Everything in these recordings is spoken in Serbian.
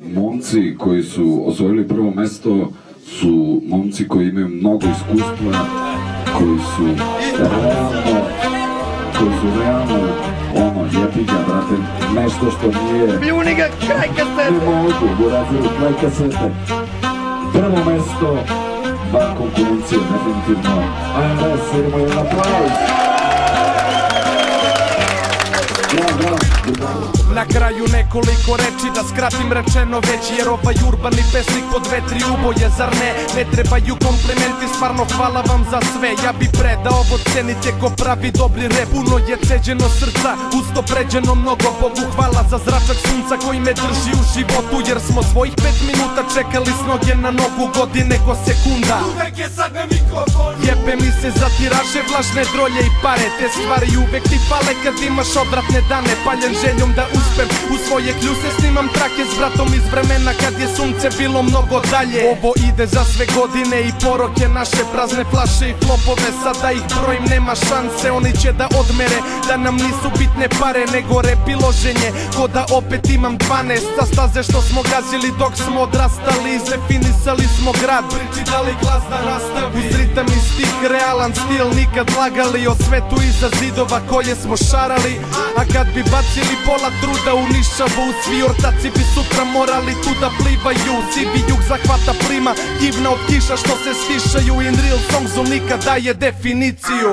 Momci koji su osvojili prvo mesto su momci koji imaju mnogo iskustva, koji su realno ono, jebi ga, brate, nešto što nije... Pljuni ga, kraj kasete! Ne mogu, buraziru, kraj kasete. Prvo mesto, dva konkurencije, definitivno. AMS, idemo jedan aplauz. Na kraju nekoliko reči da skratim rečeno već, jer ovaj urbani pesnik pod vetri uboje, zar ne? Ne trebaju komplimenti, stvarno hvala vam za sve. Ja bi predao ovo, cenite ko pravi dobri rep. Puno je ceđeno srca, usto pređeno mnogo. Bogu hvala za zračak sunca koji me drži u životu, jer smo svojih 5 minuta čekali s noge na nogu, godine ko sekunda. Uvek je sad na mikrofonu. Jebe mi se za tiraže, vlažne drolje i pare. Te stvari uvek ti fale kad imaš odvratne dane. Paljen željom da uspem u svoje kljuse, snimam trake s bratom iz vremena kad je sunce bilo mnogo dalje. Ovo ide za sve godine i poroke naše, prazne flaše i flopove, sada ih brojim, nema šanse. Oni će da odmere da nam nisu bitne pare, nego rep i loženje, ko da opet imam 12 sa staze što smo gazili dok smo odrastali. Izdefinisali smo grad, priči da li glas da nastavi, uz ritam i stih, realan stil, nikad lagali o svetu iza zidova koje smo šarali. A kad bi bacili pola truda u Nišavu, svi ortaci bi sutra morali tu da plivaju. Sivi jug zahvata plima, divna od kiša što se stišaju. In real songsu nikad daje definiciju.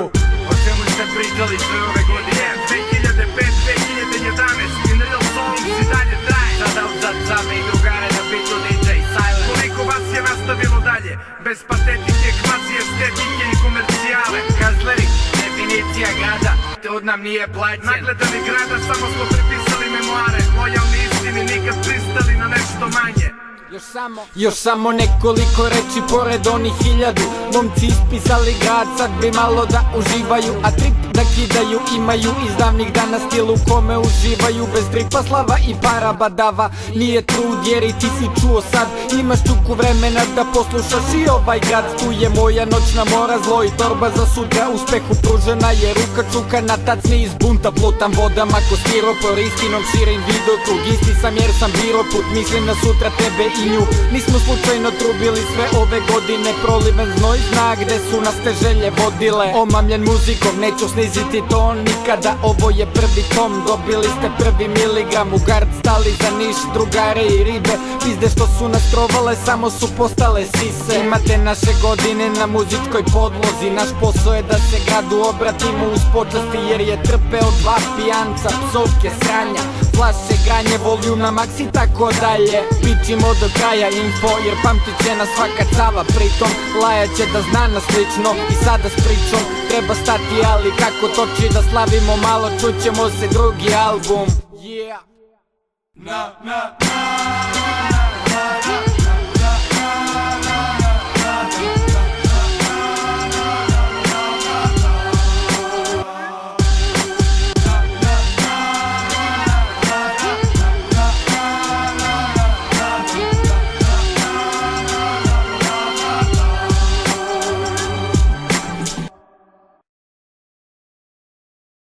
O čemu ste pričali sve ove godine? 2005-2011 In real songs i dalje traje. Sada uzad same i drugare na bitu DJ Silent. Koliko vas je nastavilo dalje? Bez patetike, kvazi estetike i komercijale. Kazlerik, definicija grada, trud nam nije plaćen. Nagledani grada, samo smo prepisali memoare. Lojalni istini, nikad pristali na nešto manje. Još samo nekoliko reči pored onih 1000. Momci ispisali grad, sad bi malo da uživaju, a trip da kidaju imaju iz davnih dana, stil u kome uživaju. Bez tripa slava i para badava nije trud, jer i ti si čuo sad. Imaš čuku vremena da poslušaš i ovaj grad. Tu je moja noćna mora, zlo i torba za sutra. Uspehu pružena je ruka, čuka na tacni iz bunta. Plutam vodama ko stiropor, istinom širim vidokrug. Isti sam jer sam biro put, mislim na sutra tebe i nju. Nismo slučajno trubili sve ove godine, proliven znoj zna gde su nas te želje vodile. Omamljen muzikom, neću sniziti ton nikada, ovo je prvi tom. Dobili ste prvi miligram, u gard stali za Niš, drugare i ribe. Pizde što su nas trovale, samo su postale sise. Imate naše godine na muzičkoj podlozi, naš posao je da se gradu obratimo uz počasti, jer je trpeo 2 pijanca, psovke, sranja, flaše, granje, voljum na maks i tako dalje. Pičimo do kraja info, jer pamtit će nas svaka cava, pritom Laja će da zna nas lično i sada s pričom treba stati, ali kako toči da slavimo malo, čućemo se drugi album. Yeah.